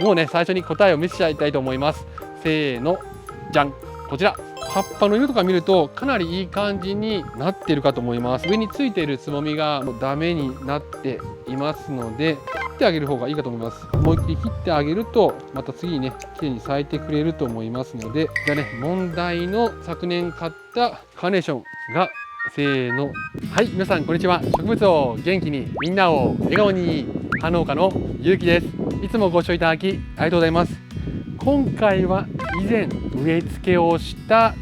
もうね、最初に答えを見せちゃいたいと思います。せーの、じゃん、こちら。葉っぱの色とか見るとかなりいい感じになっているかと思います。上についているつぼみがもうダメになっていますので、切ってあげる方がいいかと思います。思いっきり切ってあげるとまた次にね綺麗に咲いてくれると思いますので、じゃあね、問題の昨年買ったカーネーションがせーの。はい、皆さんこんにちは。植物を元気に、みんなを笑顔に、葉農家のゆうきです。いつもご視聴いただきありがとうございます。今回は以前植え付けをした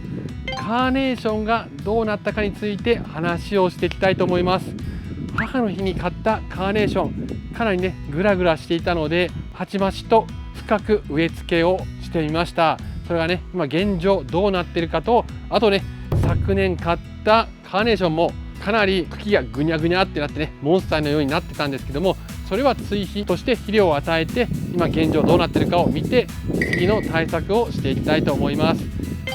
カーネーションがどうなったかについて話をしていきたいと思います。母の日に買ったカーネーション、かなりねグラグラしていたので、鉢増しと深く植え付けをしてみました。それがね今現状どうなっているかと、あとね昨年買ったカーネーションもかなり茎がぐにゃぐにゃってなってねモンスターのようになってたんですけども、それは追肥として肥料を与えて今現状どうなっているかを見て次の対策をしていきたいと思います。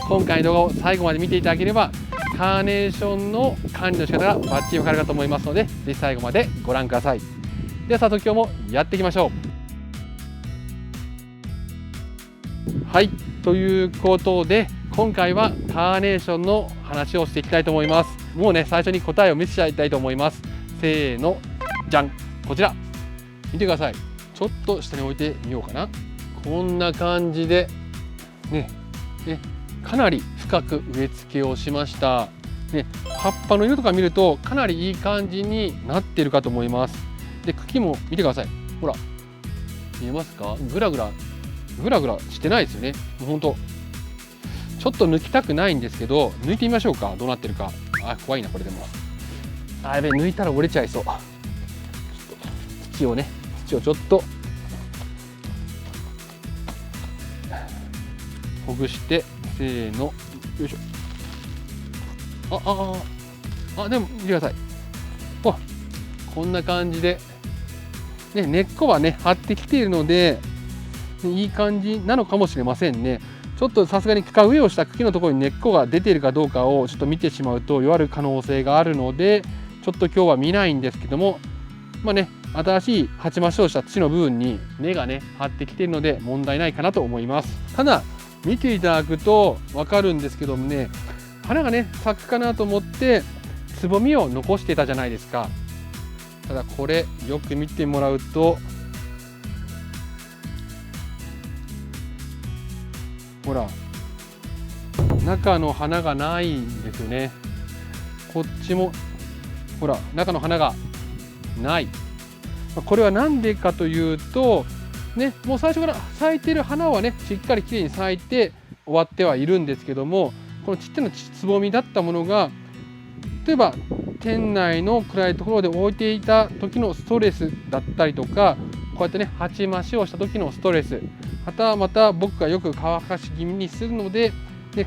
今回の動画を最後まで見ていただければカーネーションの管理の仕方がバッチリ分かるかと思いますので、ぜひ最後までご覧ください。では早速今日もやっていきましょう。はい、ということで今回はカーネーションの話をしていきたいと思います。もうね最初に答えを見せちゃいたいと思います。せーの、じゃん、こちら見てください。ちょっと下に置いてみようかな。こんな感じでねかなり深く植え付けをしました。葉っぱの色とか見るとかなりいい感じになっているかと思います。で、茎も見てください。ほら、見えますか？グラグラしてないですよね。もうほんとちょっと抜きたくないんですけど、抜いてみましょうか。どうなってるか。あ、怖いなこれでも。あ、やべえ、抜いたら折れちゃいそう。土をちょっとほぐして、せーの、よいしょ。でも見てください。こんな感じで、根っこは張ってきているのでいい感じなのかもしれませんね。ちょっとさすがに深植えをした茎のところに根っこが出ているかどうかをちょっと見てしまうと弱る可能性があるので、ちょっと今日は見ないんですけども、新しい鉢増しをした土の部分に根が張ってきているので問題ないかなと思います。ただ見ていただくと分かるんですけどもね、花が咲くかなと思ってつぼみを残していたじゃないですか。ただこれよく見てもらうと、ほら中の花がないんですよね。こっちもほら中の花がない。これは何でかというともう最初から咲いてる花はしっかりきれいに咲いて終わってはいるんですけども、このちっちゃなつぼみだったものが例えば店内の暗いところで置いていた時のストレスだったりとか、こうやって鉢増しをした時のストレス、はたまた僕がよく乾かし気味にするので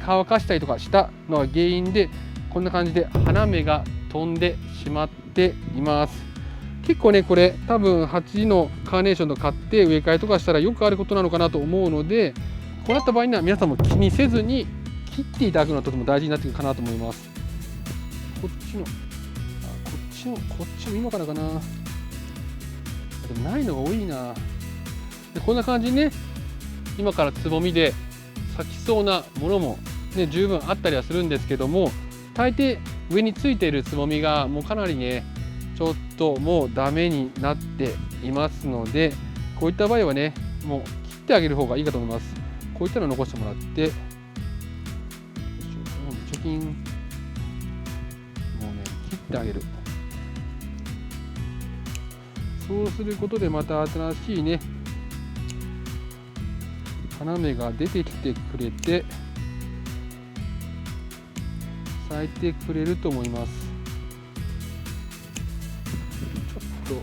乾かしたりとかしたのが原因でこんな感じで花芽が飛んでしまっています。結構これ多分鉢のカーネーションと買って植え替えとかしたらよくあることなのかなと思うので、こうなった場合には皆さんも気にせずに切っていただくのはとても大事になってくるかなと思います。こっちもいいのかな。でもないのが多いな。でこんな感じに今からつぼみで咲きそうなものも十分あったりはするんですけども、大抵上についているつぼみがもうかなりちょっともうダメになっていますので、こういった場合はもう切ってあげる方がいいかと思います。こういったのを残してもらって、貯金もう切ってあげる。そうすることでまた新しい花芽が出てきてくれて咲いてくれると思います。ちょっ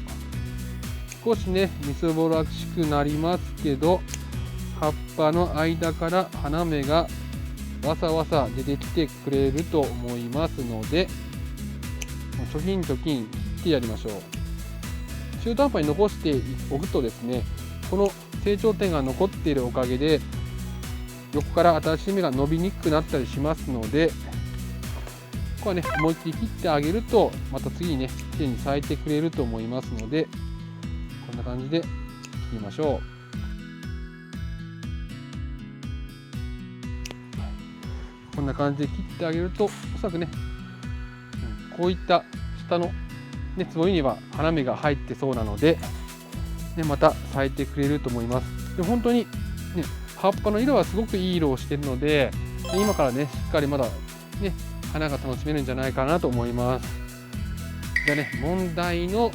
と少しみすぼらしくなりますけど、葉っぱの間から花芽がわさわさ出てきてくれると思いますので、貯金切ってやりましょう。中途半端に残しておくとこの成長点が残っているおかげで横から新しい芽が伸びにくくなったりしますので、ここは思いっきり切ってあげるとまた次にきれいに咲いてくれると思いますので、こんな感じで切りましょう。こんな感じで切ってあげると、おそらくね、こういった下の、ね、つぼみには花芽が入ってそうなので、ね、また咲いてくれると思います。で本当に、ね、葉っぱの色はすごくいい色をしているので、今からねしっかりまだね花が楽しめるんじゃないかなと思います。でね、問題の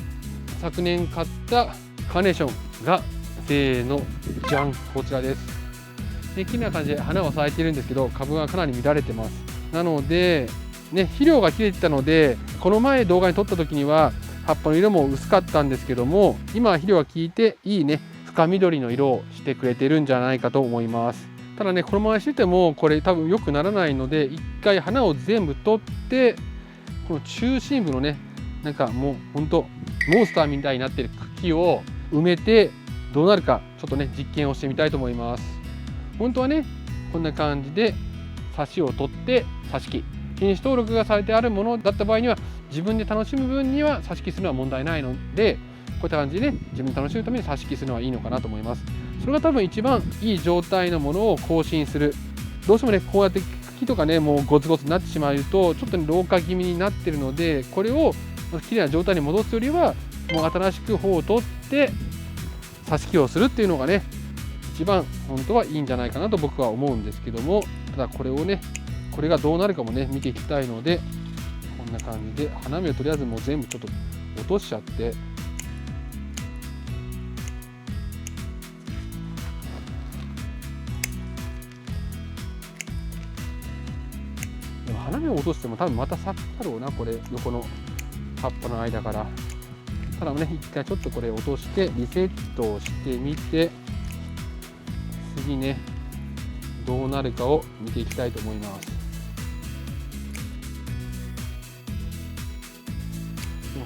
昨年買ったカーネーションがせーのじゃん、こちらです。で綺麗な感じで花は咲いてるんですけど、株がかなり乱れてます。なのでね、肥料が切れてたので、この前動画に撮った時には葉っぱの色も薄かったんですけども、今は肥料が効いていいね深緑の色をしてくれてるんじゃないかと思います。ただね、このまましててもこれ多分良くならないので、一回花を全部取って、この中心部のね、なんかもうほんとモンスターみたいになってる茎を埋めてどうなるか、ちょっとね実験をしてみたいと思います。本当はねこんな感じで挿しを取って挿し木、品種登録がされてあるものだった場合には、自分で楽しむ分には挿し木するのは問題ないので、こういった感じでね自分で楽しむために挿し木するのはいいのかなと思います。それが多分一番いい状態のものを更新する。どうしてもねこうやって茎とかねもうゴツゴツになってしまうとちょっと、ね、老化気味になってるので、これをきれいな状態に戻すよりはもう新しく穂を取って挿し木をするっていうのがね一番本当はいいんじゃないかなと僕は思うんですけども、ただこれをねこれがどうなるかもね見ていきたいので、こんな感じで花芽をとりあえずもう全部ちょっと落としちゃって、でも花芽を落としても多分また咲くだろうな、これ横の葉っぱの間から。ただね一回ちょっとこれ落としてリセットをしてみて、次ねどうなるかを見ていきたいと思います。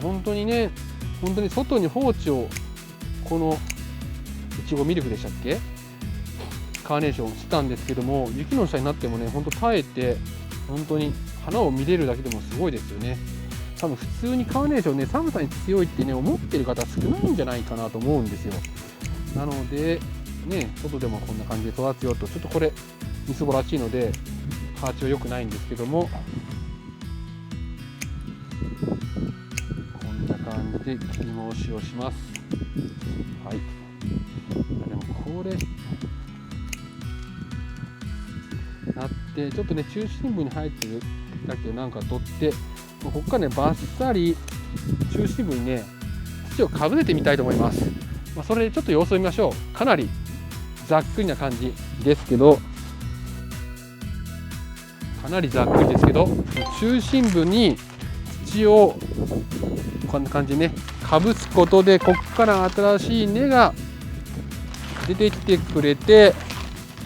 本当にね、本当に外に放置を、このいちごミルクでしたっけ、カーネーションしたんですけども、雪の下になってもね本当耐えて、本当に花を見れるだけでもすごいですよね。多分普通にカーネーションね寒さに強いってね思ってる方少ないんじゃないかなと思うんですよ。なのでね、外でもこんな感じで育つよと、ちょっとこれみすぼらしいので形は良くないんですけども、こんな感じで切り戻しをします。はい。でもこれなってちょっとね中心部に入ってるだけをなんか取って、ここからねバッサリ中心部にね土をかぶせてみたいと思います。それでちょっと様子を見ましょう。かなりざっくりな感じですけど、中心部に土をこんな感じでねかぶすことで、ここから新しい根が出てきてくれて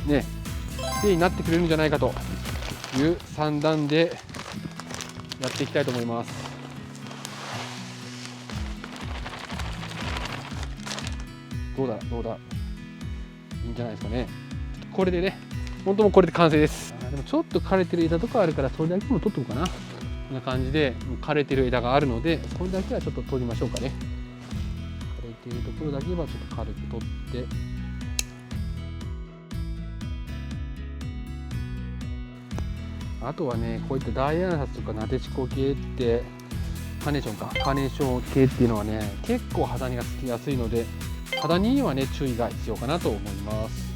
ね、きれいになってくれるんじゃないかという算段でやっていきたいと思います。どうだいいんじゃないですかね。これでね本当もこれで完成です。でもちょっと枯れてる枝とかあるから、それだけも取っておこうかな。こんな感じで枯れてる枝があるので、それだけはちょっと取りましょうかね。枯れているところだけはちょっと軽く取って、あとはねこういったダイアナサスとかナデシコ系ってカーネーション系っていうのはね結構肌にがつきやすいので、肌にはね注意が必要かなと思います。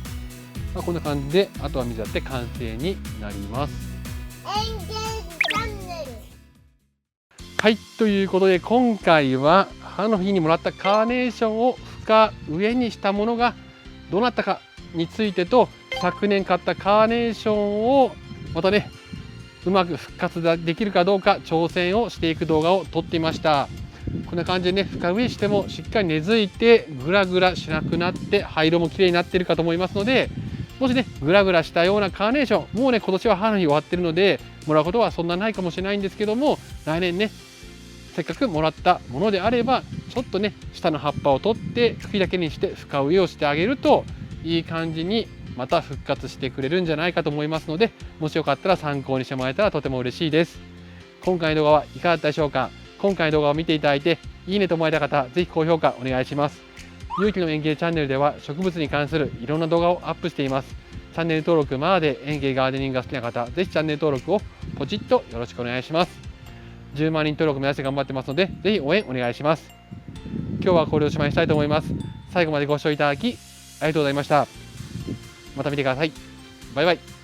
こんな感じであとは水やって完成になります。はい、ということで今回は母の日にもらったカーネーションを深植えにしたものがどうなったかについてと、昨年買ったカーネーションをまたねうまく復活できるかどうか挑戦をしていく動画を撮ってみました。こんな感じでね深植えしてもしっかり根付いてグラグラしなくなって葉色も綺麗になっているかと思いますので、もしねグラグラしたようなカーネーション、もうね今年は母の日終わってるのでもらうことはそんなないかもしれないんですけども、来年ねせっかくもらったものであればちょっとね下の葉っぱを取って茎だけにして深植えをしてあげるといい感じにまた復活してくれるんじゃないかと思いますので、もしよかったら参考にしてもらえたらとても嬉しいです。今回の動画はいかがだったでしょうか。今回の動画を見ていただいていいねと思われた方、ぜひ高評価お願いします。勇気の園芸チャンネルでは植物に関するいろんな動画をアップしています。チャンネル登録まで園芸ガーデニングが好きな方、ぜひチャンネル登録をポチッとよろしくお願いします。10万人登録目指して頑張ってますので、ぜひ応援お願いします。今日はこれをおしまいにしたいと思います。最後までご視聴いただきありがとうございました。また見てください。バイバイ。